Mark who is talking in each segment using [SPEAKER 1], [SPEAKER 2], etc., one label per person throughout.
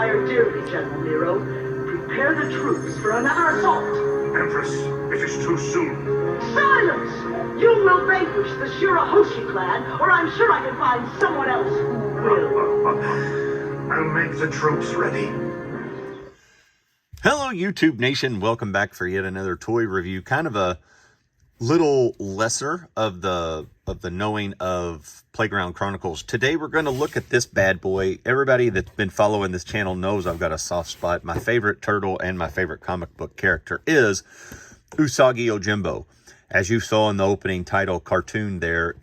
[SPEAKER 1] inquire dearly, General Nero. Prepare the troops for another assault.
[SPEAKER 2] Empress, it is too soon.
[SPEAKER 1] Silence! You will vanquish the Shirahoshi clan, or I'm sure I can find someone else who will.
[SPEAKER 2] I'll make the troops ready.
[SPEAKER 3] Hello, YouTube Nation. Welcome back for yet another toy review. Kind of a little lesser of the knowing of Playground Chronicles. Today we're going to look at this bad boy. Everybody that's been following this channel knows I've got a soft spot. My favorite turtle and my favorite comic book character is Usagi Yojimbo. As you saw in the opening title cartoon there,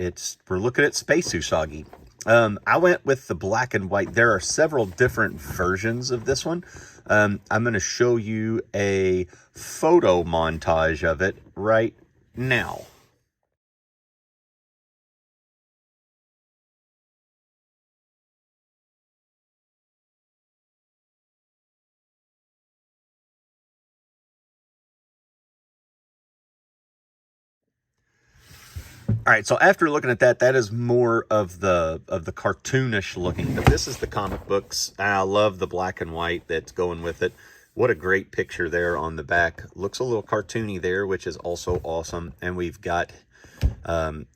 [SPEAKER 3] we're looking at Space Usagi. I went with the black and white. There are several different versions of this one. I'm going to show you a photo montage of it right now. All right, so after looking at that, that is more of the cartoonish looking, but this is the comic books. I love the black and white that's going with it. What a great picture there on the back. Looks a little cartoony there, which is also awesome. And we've got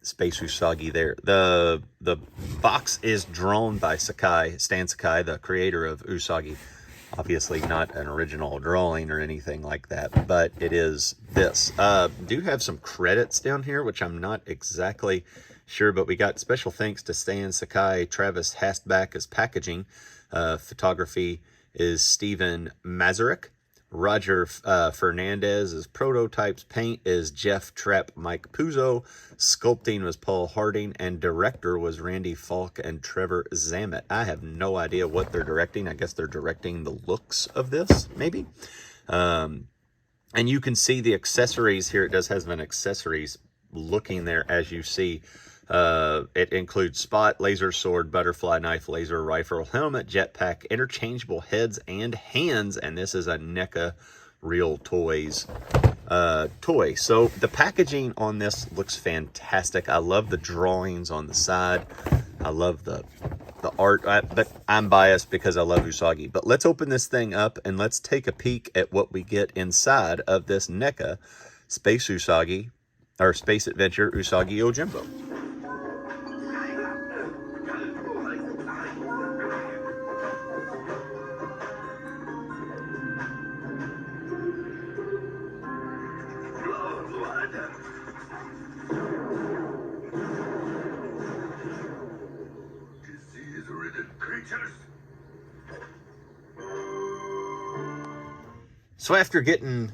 [SPEAKER 3] Space Usagi there. The box is drawn by Stan Sakai, the creator of Usagi. Obviously not an original drawing or anything like that, but it is this. Do have some credits down here, which I'm not exactly sure, but we got special thanks to Stan Sakai, Travis Hastback as packaging. Photography is Steven Mazurek. Roger Fernandez is prototypes. Paint is Jeff Trapp Mike Puzo. Sculpting was Paul Harding. And director was Randy Falk and Trevor Zamet. I have no idea what they're directing. I guess they're directing the looks of this, maybe. And you can see the accessories here. It does have an accessories looking there, as you see. It includes spot, laser sword, butterfly knife, laser rifle, helmet, jetpack, interchangeable heads and hands, and this is a NECA Real Toys toy. So the packaging on this looks fantastic. I love the drawings on the side. I love the art, but I'm biased because I love Usagi. But let's open this thing up and let's take a peek at what we get inside of this NECA Space Usagi, or Space Adventure Usagi Yojimbo. So after getting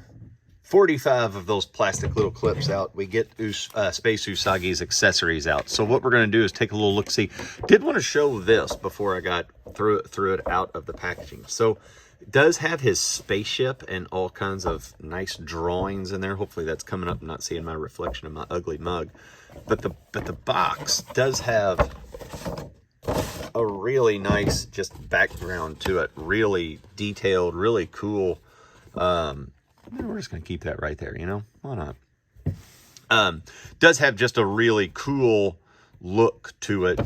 [SPEAKER 3] 45 of those plastic little clips out, we get Space Usagi's accessories out. So what we're going to do is take a little look-see. Did want to show this before I got threw it out of the packaging. So it does have his spaceship and all kinds of nice drawings in there. Hopefully that's coming up. I'm not seeing my reflection of my ugly mug. But the box does have a really nice just background to it. Really detailed, really cool. We're just going to keep that right there, you know? Why not? Does have just a really cool look to it,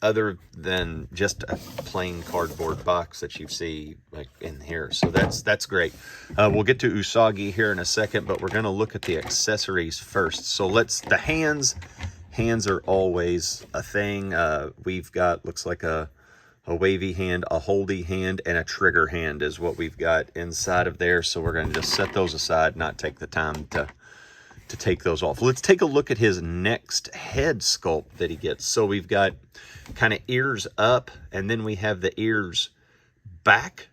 [SPEAKER 3] other than just a plain cardboard box that you see like in here. So that's great. We'll get to Usagi here in a second, but we're going to look at the accessories first. So the hands are always a thing. We've got, looks like a wavy hand, a holdy hand, and a trigger hand is what we've got inside of there. So we're going to just set those aside, not take the time to take those off. Let's take a look at his next head sculpt that he gets. So we've got kind of ears up, and then we have the ears back,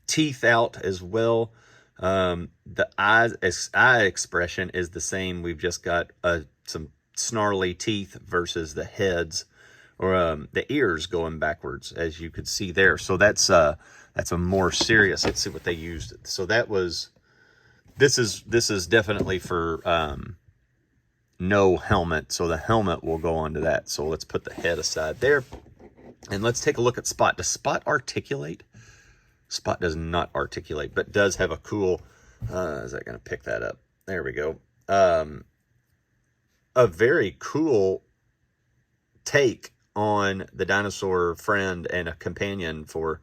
[SPEAKER 3] teeth out as well. The eye expression is the same. We've just got some snarly teeth versus the heads, or the ears going backwards, as you could see there. So that's a more serious. Let's see what they used. So this is definitely for no helmet. So the helmet will go onto that. So let's put the head aside there, and let's take a look at Spot. Does Spot articulate? Spot does not articulate, but does have a cool. Is that going to pick that up? There we go. A very cool take on the dinosaur friend and a companion for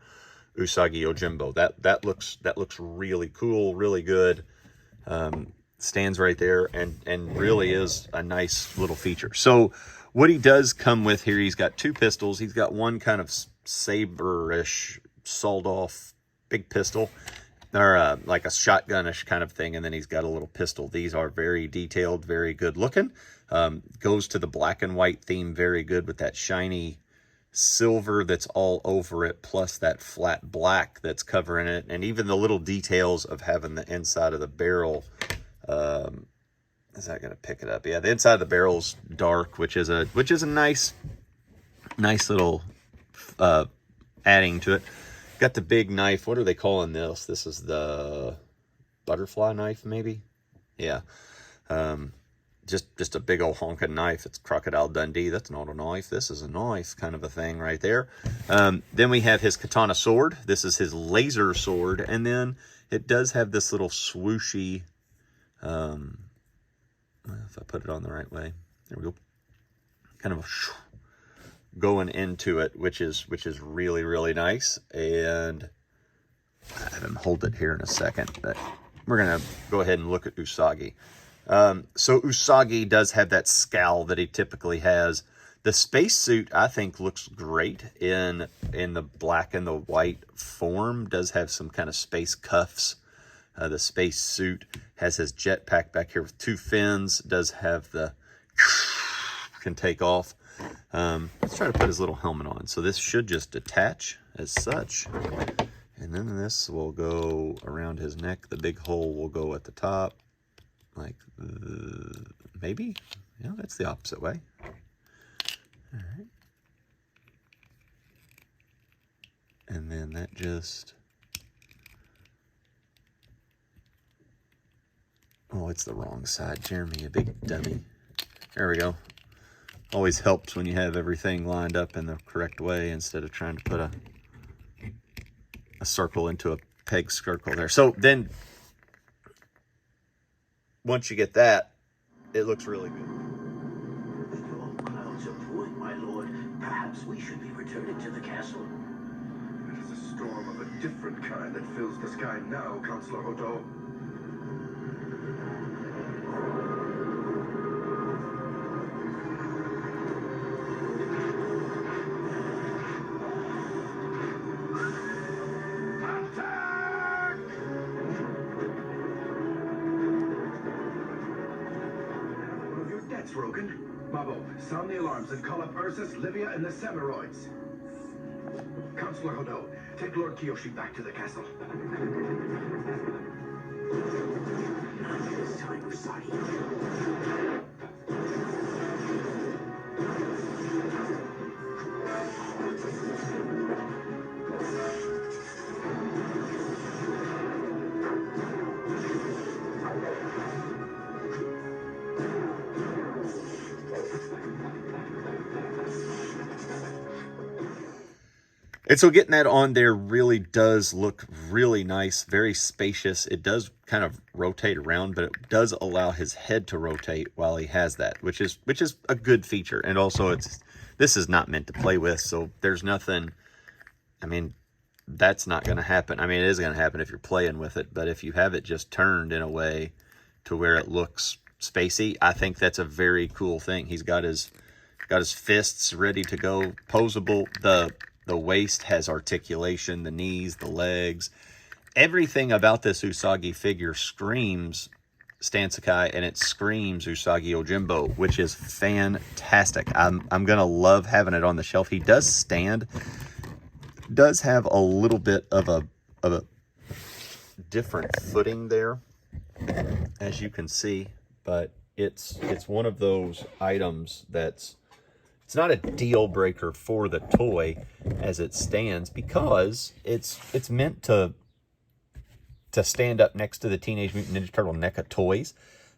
[SPEAKER 3] Usagi Yojimbo. That looks really cool, really good. Stands right there and really is a nice little feature. So what he does come with here, he's got 2 pistols. He's got one kind of saber-ish, sawed-off big pistol, or like a shotgun-ish kind of thing, and then he's got a little pistol. These are very detailed, very good looking. Goes to the black and white theme very good with that shiny silver that's all over it, plus that flat black that's covering it, and even the little details of having the inside of the barrel. Is that going to pick it up? Yeah, the inside of the barrel's dark, which is a nice little adding to it. Got the big knife. What are they calling this? This is the butterfly knife, maybe? Yeah. Just a big old honking knife. It's Crocodile Dundee. That's not a knife. This is a knife kind of a thing right there. Then we have his katana sword. This is his laser sword. And then it does have this little swooshy, if I put it on the right way, there we go, kind of going into it, which is really, really nice. And I have him hold it here in a second, but we're going to go ahead and look at Usagi. So Usagi does have that scowl that he typically has. The spacesuit, I think, looks great in the black and the white form. Does have some kind of space cuffs. The space suit has his jetpack back here with 2 fins. Does have the can take off. Let's try to put his little helmet on. So this should just detach as such. And then this will go around his neck. The big hole will go at the top. Like, maybe? Yeah, that's the opposite way. All right. And then that just... Oh, it's the wrong side. Jeremy, a big dummy. There we go. Always helps when you have everything lined up in the correct way instead of trying to put a circle into a peg circle there. So then, once you get that, it looks really good.
[SPEAKER 1] The dark clouds are brewing, my lord. Perhaps we should be returning to the castle.
[SPEAKER 2] It is a storm of a different kind that fills the sky now, Counselor Hodo.
[SPEAKER 4] Broken. Mabo, sound the alarms and call up Ursus, Livia, and the Semeroids. Counselor Hodo, take Lord Kiyoshi back to the castle.
[SPEAKER 1] Not this time, Usagi.
[SPEAKER 3] And so getting that on there really does look really nice, very spacious. It does kind of rotate around, but it does allow his head to rotate while he has that, which is a good feature. And also this is not meant to play with, so there's nothing, I mean, that's not going to happen. I mean, it is going to happen if you're playing with it, but if you have it just turned in a way to where it looks spacey, I think that's a very cool thing. He's got his fists ready to go, posable. The waist has articulation, the knees, the legs. Everything about this Usagi figure screams Stan Sakai, and it screams Usagi Yojimbo, which is fantastic. I'm going to love having it on the shelf. He does stand, does have a little bit of a different footing there, as you can see, but it's one of those items that's, it's not a deal breaker for the toy as it stands, because it's meant to stand up next to the Teenage Mutant Ninja Turtle NECA toys.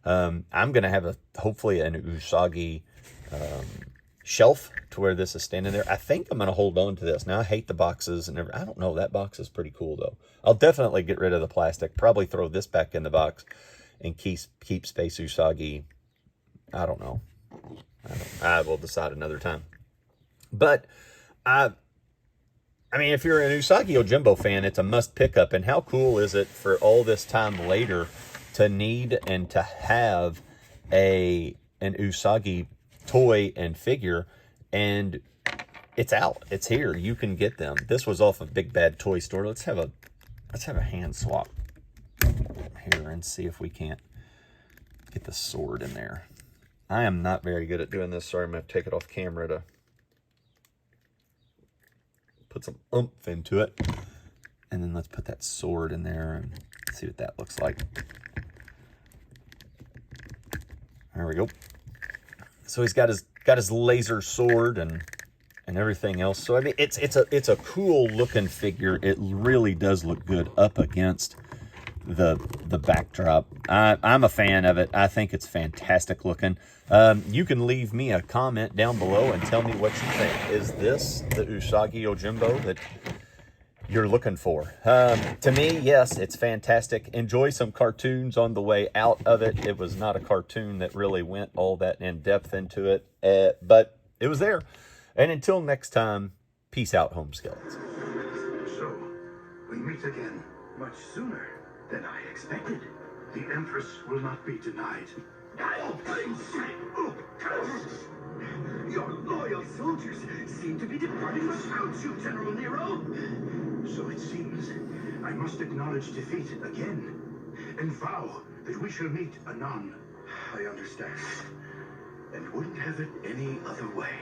[SPEAKER 3] I'm going to have hopefully an Usagi shelf to where this is standing there. I think I'm going to hold on to this. Now, I hate the boxes and everything. I don't know. That box is pretty cool, though. I'll definitely get rid of the plastic. Probably throw this back in the box and keep Space Usagi. I don't know. I will decide another time. But I mean, if you're an Usagi Yojimbo fan, it's a must pick up. And how cool is it for all this time later to need and to have an Usagi toy and figure, and it's out. It's here. You can get them. This was off of Big Bad Toy Store. Let's have a hand swap here and see if we can't get the sword in there. I am not very good at doing this. Sorry, I'm going to take it off camera to put some oomph into it. And then let's put that sword in there and see what that looks like. There we go. So he's got his laser sword and everything else. So I mean, it's a cool looking figure. It really does look good up against the backdrop. I'm a fan of it. I think it's fantastic looking. You can leave me a comment down below and tell me what you think. Is this the Usagi Yojimbo that you're looking for? To me, yes, it's fantastic. Enjoy some cartoons on the way out of it. It was not a cartoon that really went all that in depth into it, but it was there. And until next time, peace out, home skeletons.
[SPEAKER 4] So, we meet again much sooner than I expected. The Empress will not be denied. Your loyal soldiers seem to be departing without you, General Nero. So it seems I must acknowledge defeat again and vow that we shall meet anon. I understand, and wouldn't have it any other way.